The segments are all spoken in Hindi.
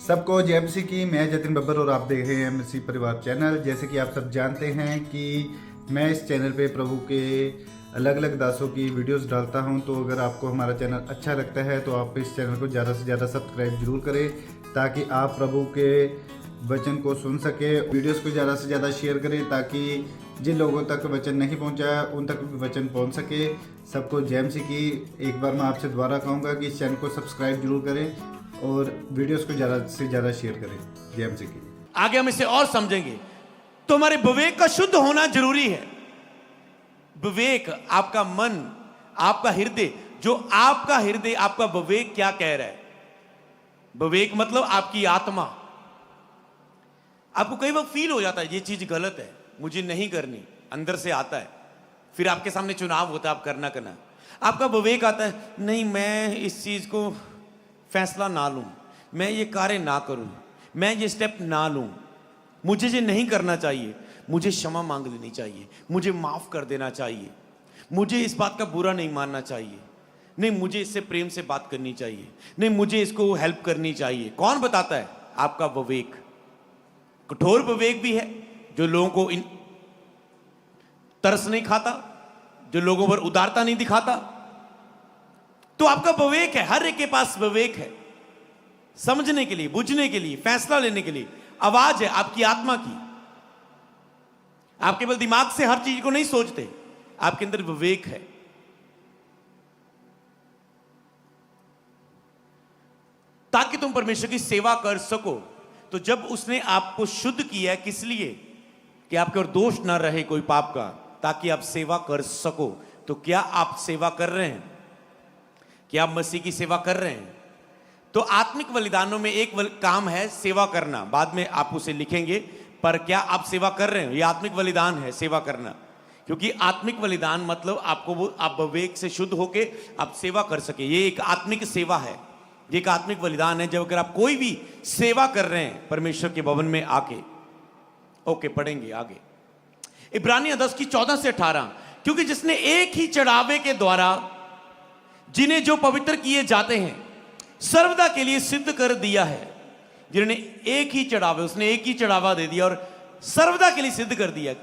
सबको जय मसीह की। मैं जतिन बब्बर और आप देख रहे हैं मसीह परिवार चैनल। जैसे कि आप सब जानते हैं कि मैं इस चैनल पे प्रभु के अलग अलग दासों की वीडियोस डालता हूं, तो अगर आपको हमारा चैनल अच्छा लगता है तो आप इस चैनल को ज़्यादा से ज़्यादा सब्सक्राइब जरूर करें, ताकि आप प्रभु के वचन को सुन सके। वीडियोस को ज़्यादा से ज़्यादा शेयर करें, ताकि जिन लोगों तक वचन नहीं पहुंचा उन तक भी वचन पहुंच सके। सबको जय मसीह की। एक बार मैं आपसे दोबारा कहूँगा कि इस चैनल को सब्सक्राइब जरूर करें और वीडियोस को ज़्यादा से ज़्यादा शेयर करें। जय मसीह की। आगे हम इसे और समझेंगे। तो हमारे विवेक का शुद्ध होना जरूरी है। विवेक, आपका मन, आपका हृदय, जो आपका हृदय, आपका विवेक क्या कह रहा है। विवेक मतलब आपकी आत्मा। आपको कई बार फील हो जाता है ये चीज गलत है, मुझे नहीं करनी, अंदर से आता है। फिर आपके सामने चुनाव होता है, आप करना। आपका विवेक आता है, नहीं मैं इस चीज को फैसला ना लूं, मैं ये कार्य ना करूं, मैं ये स्टेप ना लूं, मुझे ये नहीं करना चाहिए, मुझे क्षमा मांग लेनी चाहिए, मुझे माफ कर देना चाहिए, मुझे इस बात का बुरा नहीं मानना चाहिए, नहीं मुझे इससे प्रेम से बात करनी चाहिए, नहीं मुझे इसको हेल्प करनी चाहिए। कौन बताता है? आपका विवेक। कठोर विवेक भी है जो लोगों को तरस नहीं खाता, जो लोगों पर उदारता नहीं दिखाता। तो आपका विवेक है, हर एक के पास विवेक है, समझने के लिए, बुझने के लिए, फैसला लेने के लिए। आवाज है आपकी आत्मा की। आप केवल दिमाग से हर चीज को नहीं सोचते, आपके अंदर विवेक है। ताकि तुम परमेश्वर की सेवा कर सको। तो जब उसने आपको शुद्ध किया है, किस लिए? कि आपके और दोष ना रहे कोई पाप का, ताकि आप सेवा कर सको। तो क्या आप सेवा कर रहे हैं? क्या आप मसीह की सेवा कर रहे हैं? तो आत्मिक बलिदानों में एक काम है सेवा करना, बाद में आप उसे लिखेंगे। पर क्या आप सेवा कर रहे हैं? ये आत्मिक बलिदान है, सेवा करना। क्योंकि आत्मिक बलिदान मतलब आपको वो, आप विवेक से शुद्ध होके आप सेवा कर सके। ये एक आत्मिक सेवा है, ये एक आत्मिक बलिदान है। जब अगर आप कोई भी सेवा कर रहे हैं परमेश्वर के भवन में आके। ओके, पढ़ेंगे आगे इब्रानियों 10 की 14 से 18। क्योंकि जिसने एक ही चढ़ावे के द्वारा जिन्हें जो पवित्र किए जाते हैं सर्वदा के लिए सिद्ध कर दिया है। जिन्होंने एक ही चढ़ावे, उसने एक ही चढ़ावा दे दिया और सर्वदा के लिए सिद्ध कर दिया।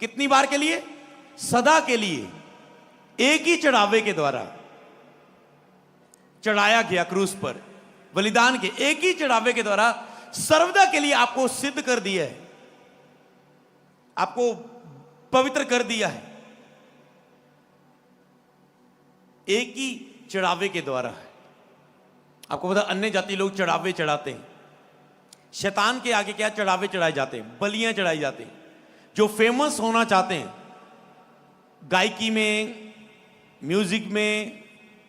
कितनी बार के लिए? सदा के लिए। एक ही चढ़ावे के द्वारा चढ़ाया गया क्रूस पर, बलिदान के एक ही चढ़ावे के द्वारा सर्वदा के लिए आपको सिद्ध कर दिया है, आपको पवित्र कर दिया है। एक ही चढ़ावे के द्वारा। आपको पता, अन्य जाति लोग चढ़ावे चढ़ाते हैं। शैतान के आगे क्या चढ़ावे चढ़ाए जाते हैं? बलियां चढ़ाई जाती हैं। जो फेमस होना चाहते हैं गायकी में, म्यूजिक में,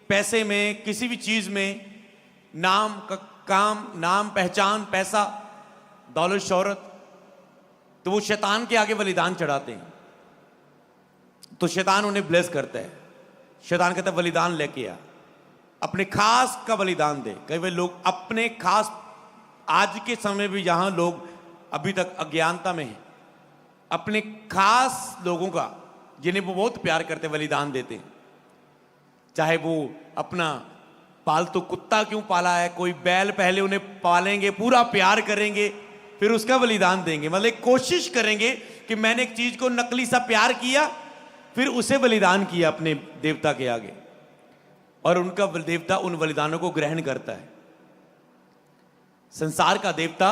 पैसे में, किसी भी चीज में, नाम काम, नाम पहचान, पैसा, दौलत, शोहरत, तो वो शैतान के आगे बलिदान चढ़ाते हैं। तो शैतान उन्हें ब्लेस करता है। शैतान कहता है बलिदान लेके आ, अपने खास का बलिदान दे। कई बार लोग अपने खास, आज के समय भी जहां लोग अभी तक अज्ञानता में हैं, अपने खास लोगों का जिन्हें वो बहुत प्यार करते बलिदान देते हैं। चाहे वो अपना पालतू कुत्ता क्यों पाला है, कोई बैल, पहले उन्हें पालेंगे, पूरा प्यार करेंगे, फिर उसका बलिदान देंगे। मतलब कोशिश करेंगे कि मैंने एक चीज को नकली सा प्यार किया, फिर उसे बलिदान किया अपने देवता के आगे, और उनका देवता उन बलिदानों को ग्रहण करता है। संसार का देवता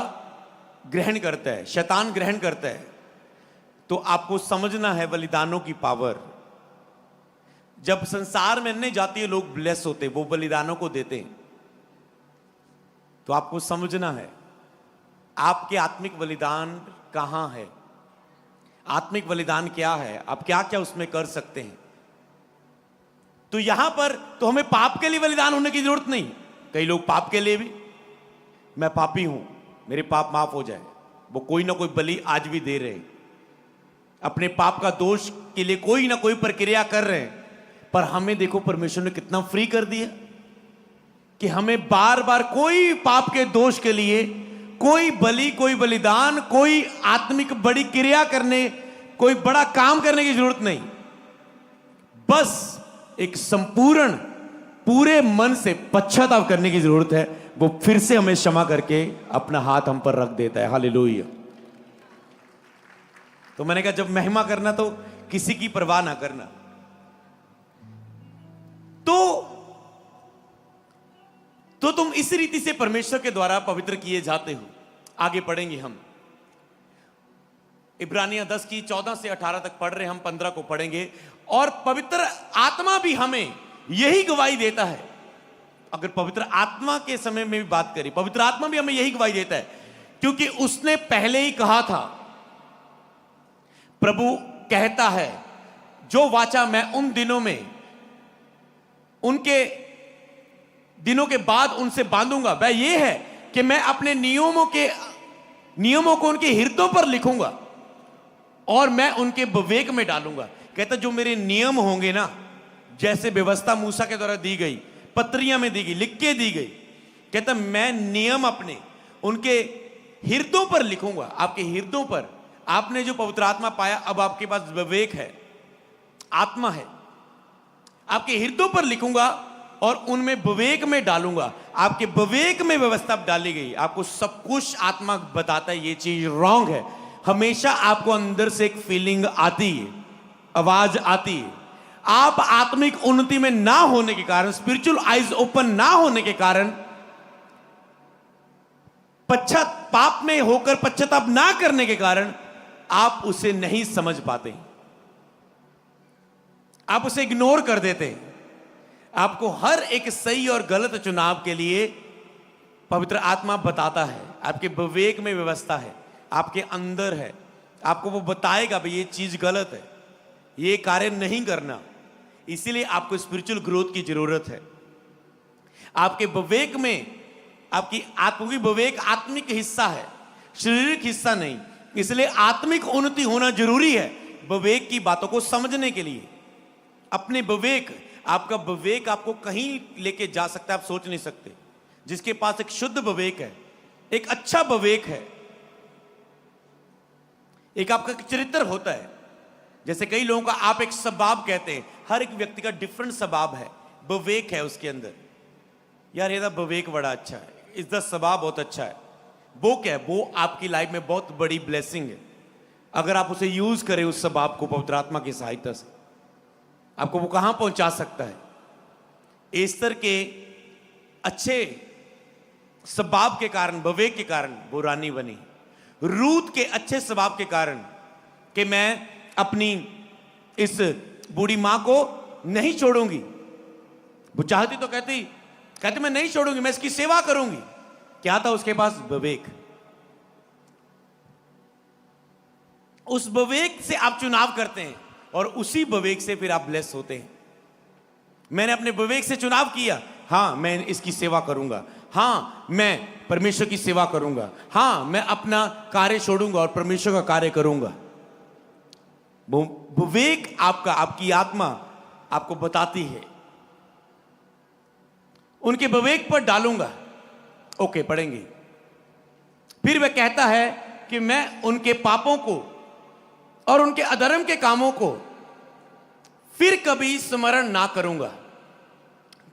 ग्रहण करता है, शैतान ग्रहण करता है। तो आपको समझना है बलिदानों की पावर। जब संसार में अन्य जातीय लोग ब्लेस होते, वो बलिदानों को देते हैं, तो आपको समझना है आपके आत्मिक बलिदान कहां है, आत्मिक बलिदान क्या है, आप क्या क्या उसमें कर सकते हैं। तो यहां पर तो हमें पाप के लिए बलिदान होने की जरूरत नहीं। कई लोग पाप के लिए भी, मैं पापी हूं, मेरे पाप माफ हो जाए, वो कोई ना कोई बलि आज भी दे रहे हैं, अपने पाप का दोष के लिए कोई ना कोई प्रक्रिया कर रहे हैं। पर हमें देखो परमेश्वर ने कितना फ्री कर दिया कि हमें बार बार कोई पाप के दोष के लिए कोई बलि, कोई बलिदान, कोई आत्मिक बड़ी क्रिया करने, कोई बड़ा काम करने की जरूरत नहीं। बस एक संपूर्ण पूरे मन से पश्चाताप करने की जरूरत है, वो फिर से हमें क्षमा करके अपना हाथ हम पर रख देता है। हालेलुया। तो मैंने कहा जब महिमा करना तो किसी की परवाह ना करना। तो तुम इस रीति से परमेश्वर के द्वारा पवित्र किए जाते हो। आगे पढ़ेंगे हम इब्रानियों 10 की 14 से 18 तक पढ़ रहे, हम 15 को पढ़ेंगे। और पवित्र आत्मा भी हमें यही गवाही देता है। अगर पवित्र आत्मा के समय में भी बात करें, पवित्र आत्मा भी हमें यही गवाही देता है, क्योंकि उसने पहले ही कहा था। प्रभु कहता है जो वाचा मैं उन दिनों में, उनके दिनों के बाद उनसे बांधूंगा, वह ये है कि मैं अपने नियमों को उनके हृदयों पर लिखूंगा और मैं उनके विवेक में डालूंगा। कहता जो मेरे नियम होंगे ना, जैसे व्यवस्था मूसा के द्वारा दी गई, पत्रियां में दी गई, लिख के दी गई, कहता मैं नियम अपने उनके हृदयों पर लिखूंगा। आपके हृदयों पर आपने जो पवित्र आत्मा पाया, अब आपके पास विवेक है, आत्मा है, आपके हृदयों पर लिखूंगा और उनमें विवेक में डालूंगा। आपके विवेक में व्यवस्था डाली गई, आपको सब कुछ आत्मा बताता है ये चीज रॉन्ग है। हमेशा आपको अंदर से एक फीलिंग आती है, आवाज आती है। आप आत्मिक उन्नति में ना होने के कारण, स्पिरिचुअल आइज ओपन ना होने के कारण, पाप में होकर पश्चाताप ना करने के कारण आप उसे नहीं समझ पाते, आप उसे इग्नोर कर देते हैं। आपको हर एक सही और गलत चुनाव के लिए पवित्र आत्मा बताता है। आपके विवेक में व्यवस्था है, आपके अंदर है, आपको वो बताएगा भाई ये चीज गलत है, ये कार्य नहीं करना। इसीलिए आपको स्पिरिचुअल ग्रोथ की जरूरत है। आपके विवेक में, आपकी विवेक आत्मिक हिस्सा है, शारीरिक हिस्सा नहीं। इसलिए आत्मिक उन्नति होना जरूरी है विवेक की बातों को समझने के लिए। अपने विवेक, आपका विवेक आपको कहीं लेके जा सकता है, आप सोच नहीं सकते। जिसके पास एक शुद्ध विवेक है, एक अच्छा विवेक है, एक आपका चरित्र होता है। जैसे कई लोगों का आप एक स्वभाव कहते हैं, हर एक व्यक्ति का डिफरेंट स्वभाव है, विवेक है उसके अंदर। यार ये विवेक बड़ा अच्छा है, इसका स्वभाव बहुत अच्छा है। वो क्या है? वो आपकी लाइफ में बहुत बड़ी ब्लेसिंग है। अगर आप उसे यूज करें, उस स्वभाव को पवित्र आत्मा की सहायता से, आपको वो कहां पहुंचा सकता है। एस्तर के अच्छे स्वभाव के कारण, विवेक के कारण वो रानी बनी। रूत के अच्छे स्वभाव के कारण कि मैं अपनी इस बूढ़ी मां को नहीं छोड़ूंगी, वो चाहती तो कहती मैं नहीं छोड़ूंगी, मैं इसकी सेवा करूंगी। क्या था उसके पास? विवेक। उस विवेक से आप चुनाव करते हैं और उसी विवेक से फिर आप ब्लेस होते हैं। मैंने अपने विवेक से चुनाव किया, हां मैं इसकी सेवा करूंगा, हां मैं परमेश्वर की सेवा करूंगा, हां मैं अपना कार्य छोड़ूंगा और परमेश्वर का कार्य करूंगा। वो विवेक आपकी आत्मा आपको बताती है। उनके विवेक पर डालूंगा। ओके, पढ़ेंगे। फिर वह कहता है कि मैं उनके पापों को और उनके अधर्म के कामों को फिर कभी स्मरण ना करूंगा।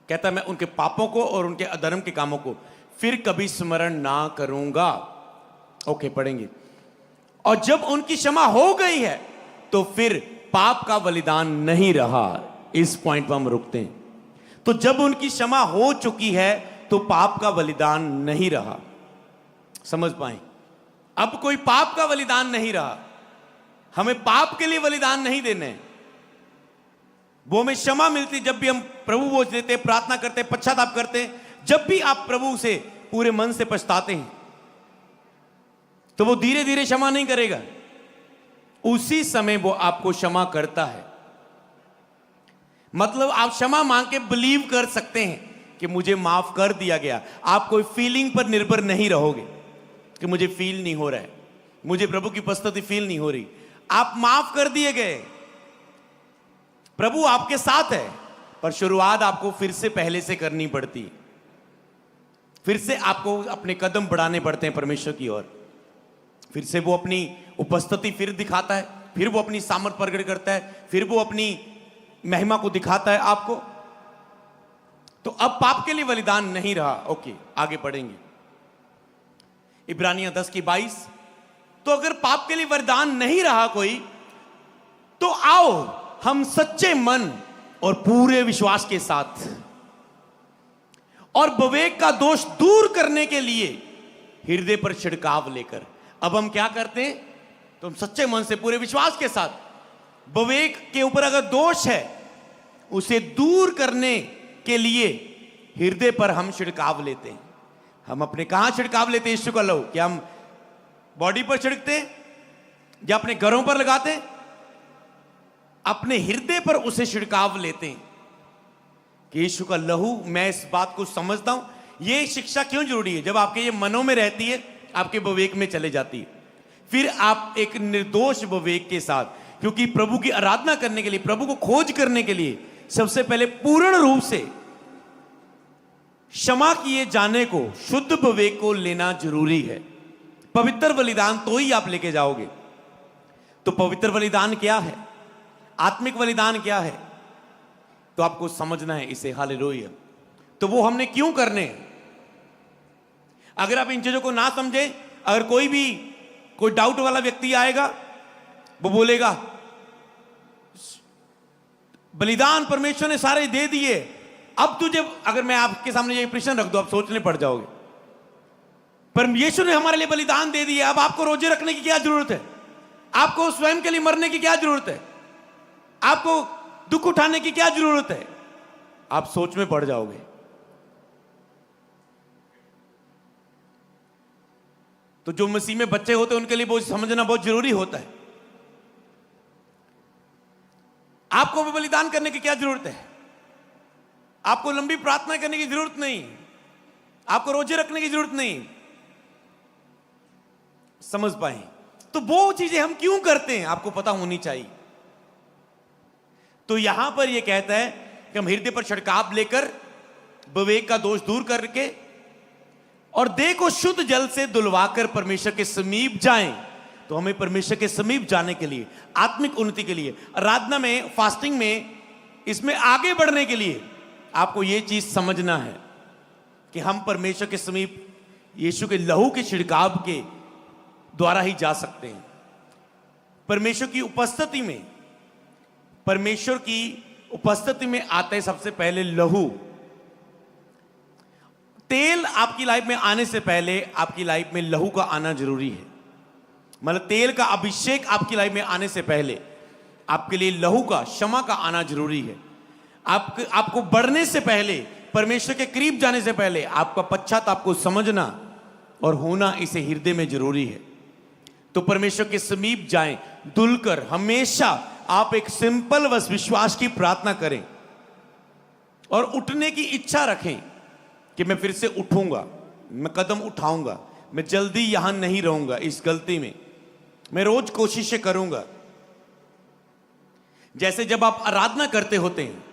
कहता है मैं उनके पापों को और उनके अधर्म के कामों को फिर कभी स्मरण ना करूंगा। ओके, पढ़ेंगे। और जब उनकी क्षमा हो गई है तो फिर पाप का बलिदान नहीं रहा। इस पॉइंट पर हम रुकते हैं। तो जब उनकी क्षमा हो चुकी है तो पाप का बलिदान नहीं रहा। समझ पाए? अब कोई पाप का बलिदान नहीं रहा। हमें पाप के लिए बलिदान नहीं देने, वो हमें क्षमा मिलती जब भी हम प्रभु बोझ देते, प्रार्थना करते, पश्चाताप करते। जब भी आप प्रभु से पूरे मन से पछताते हैं तो वो धीरे धीरे क्षमा नहीं करेगा, उसी समय वो आपको क्षमा करता है। मतलब आप क्षमा मांग के बिलीव कर सकते हैं कि मुझे माफ कर दिया गया। आप कोई फीलिंग पर निर्भर नहीं रहोगे कि मुझे फील नहीं हो रहा है, मुझे प्रभु की उपस्थिति फील नहीं हो रही। आप माफ कर दिए गए, प्रभु आपके साथ है। पर शुरुआत आपको फिर से पहले से करनी पड़ती है। फिर से आपको अपने कदम बढ़ाने पड़ते हैं परमेश्वर की ओर। फिर से वो अपनी उपस्थिति फिर दिखाता है, फिर वो अपनी सामर्थ प्रकट करता है, फिर वो अपनी महिमा को दिखाता है आपको। तो अब पाप के लिए बलिदान नहीं रहा। ओके, आगे बढ़ेंगे। इब्रानियां 10:22। तो अगर पाप के लिए वरदान नहीं रहा कोई, तो आओ हम सच्चे मन और पूरे विश्वास के साथ और विवेक का दोष दूर करने के लिए हृदय पर छिड़काव लेकर। अब हम क्या करते हैं? तो हम सच्चे मन से पूरे विश्वास के साथ विवेक के ऊपर अगर दोष है उसे दूर करने के लिए हृदय पर हम छिड़काव लेते हैं। हम अपने कहां छिड़काव लेते हैं? यीशु का लहू। क्या हम बॉडी पर छिड़कते हैं या अपने घरों पर लगाते हैं? अपने हृदय पर उसे छिड़काव लेते हैं कि यीशु का लहू। मैं इस बात को समझता हूं, यह शिक्षा क्यों जरूरी है। जब आपके ये मनों में रहती है, आपके विवेक में चले जाती है, फिर आप एक निर्दोष विवेक के साथ, क्योंकि प्रभु की आराधना करने के लिए, प्रभु को खोज करने के लिए सबसे पहले पूर्ण रूप से क्षमा किए जाने को, शुद्ध विवेक को लेना जरूरी है। पवित्र बलिदान तो ही आप लेके जाओगे। तो पवित्र बलिदान क्या है? आत्मिक बलिदान क्या है? तो आपको समझना है इसे। हालेलुया। तो वो हमने क्यों करने हैं? अगर आप इन चीजों को ना समझे, अगर कोई डाउट वाला व्यक्ति आएगा, वो बोलेगा बलिदान परमेश्वर ने सारे दे दिए, अब तुझे, अगर मैं आपके सामने ये प्रश्न रख दूं, आप सोचने पड़ जाओगे। पर यीशु ने हमारे लिए बलिदान दे दिया, अब आपको रोजे रखने की क्या जरूरत है? आपको स्वयं के लिए मरने की क्या जरूरत है? आपको दुख उठाने की क्या जरूरत है? आप सोच में पड़ जाओगे। तो जो मसीह में बच्चे होते हैं उनके लिए वो समझना बहुत जरूरी होता है। आपको भी बलिदान करने की क्या जरूरत है? आपको लंबी प्रार्थना करने की जरूरत नहीं, आपको रोजे रखने की जरूरत नहीं। समझ पाए? तो वो चीजें हम क्यों करते हैं, आपको पता होनी चाहिए। तो यहां पर यह कहता है कि हम हृदय पर छिड़काव लेकर विवेक का दोष दूर करके और देह को शुद्ध जल से धुलवाकर परमेश्वर के समीप जाएं। तो हमें परमेश्वर के समीप जाने के लिए, आत्मिक उन्नति के लिए, आराधना में, फास्टिंग में, इसमें आगे बढ़ने के लिए आपको यह चीज समझना है कि हम परमेश्वर के समीप यीशु के लहू के छिड़काव के द्वारा ही जा सकते हैं। परमेश्वर की उपस्थिति में, परमेश्वर की उपस्थिति में आते हैं सबसे पहले लहू। तेल आपकी लाइफ में आने से पहले आपकी लाइफ में लहू का आना जरूरी है। मतलब तेल का अभिषेक आपकी लाइफ में आने से पहले आपके लिए लहू का, क्षमा का आना जरूरी है। आपको बढ़ने से पहले, परमेश्वर के करीब जाने से पहले आपका पश्चाताप को समझना और होना इसे हृदय में जरूरी है। तो परमेश्वर के समीप जाएं, धुलकर। हमेशा आप एक सिंपल बस विश्वास की प्रार्थना करें और उठने की इच्छा रखें कि मैं फिर से उठूंगा, मैं कदम उठाऊंगा, मैं जल्दी यहां नहीं रहूंगा इस गलती में, मैं रोज कोशिशें करूंगा। जैसे जब आप आराधना करते होते हैं,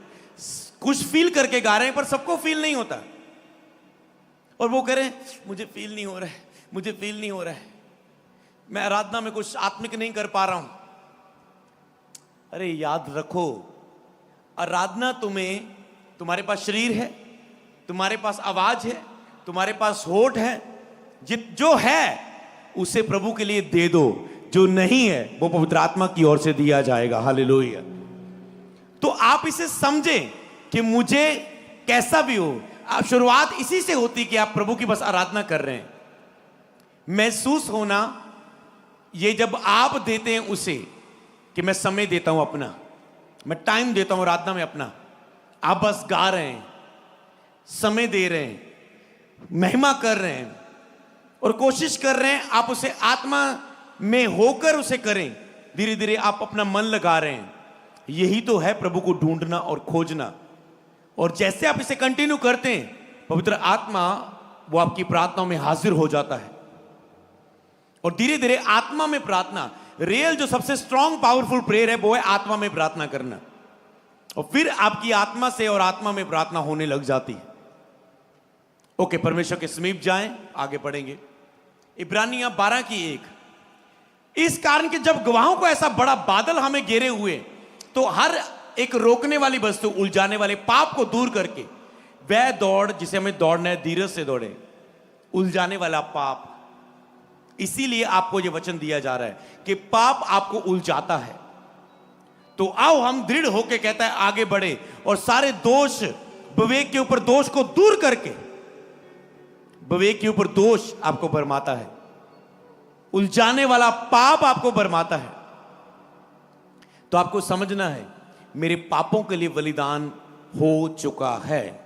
कुछ फील करके गा रहे हैं पर सबको फील नहीं होता, और वो कह रहे हैं मुझे फील नहीं हो रहा है, मुझे फील नहीं हो रहा है, मैं आराधना में कुछ आत्मिक नहीं कर पा रहा हूं। अरे याद रखो, आराधना तुम्हारे पास शरीर है, तुम्हारे पास आवाज है, तुम्हारे पास होठ है, जो है उसे प्रभु के लिए दे दो, जो नहीं है वो पवित्र आत्मा की ओर से दिया जाएगा। हालेलुया। तो आप इसे समझें कि मुझे कैसा भी हो, आप शुरुआत इसी से होती कि आप प्रभु की बस आराधना कर रहे हैं। महसूस होना ये जब आप देते हैं उसे, कि मैं समय देता हूं अपना, मैं टाइम देता हूं आराधना में अपना, आप बस गा रहे हैं, समय दे रहे हैं, महिमा कर रहे हैं और कोशिश कर रहे हैं आप उसे आत्मा में होकर उसे करें। धीरे धीरे आप अपना मन लगा रहे हैं। यही तो है प्रभु को ढूंढना और खोजना। और जैसे आप इसे कंटिन्यू करते हैं, पवित्र आत्मा वो आपकी प्रार्थनाओं में हाजिर हो जाता है। और धीरे धीरे आत्मा में प्रार्थना, रियल जो सबसे स्ट्रॉन्ग पावरफुल प्रेयर है वो है आत्मा में प्रार्थना करना। और फिर आपकी आत्मा से और आत्मा में प्रार्थना होने लग जाती है। ओके, परमेश्वर के समीप जाएं, आगे पढ़ेंगे। इब्रानियां 12:1। इस कारण कि जब गवाहों को ऐसा बड़ा बादल हमें घेरे हुए, तो हर एक रोकने वाली वस्तु, उलझाने वाले पाप को दूर करके वह दौड़ जिसे हमें दौड़ना है, धीरज से दौड़े। उलझाने वाला पाप, इसीलिए आपको यह वचन दिया जा रहा है कि पाप आपको उलझाता है। तो आओ हम दृढ़ होकर, कहता है, आगे बढ़े और सारे दोष, विवेक के ऊपर दोष को दूर करके, विवेक के ऊपर दोष आपको बरमाता है, उलझाने वाला पाप आपको बरमाता है। तो आपको समझना है, मेरे पापों के लिए बलिदान हो चुका है।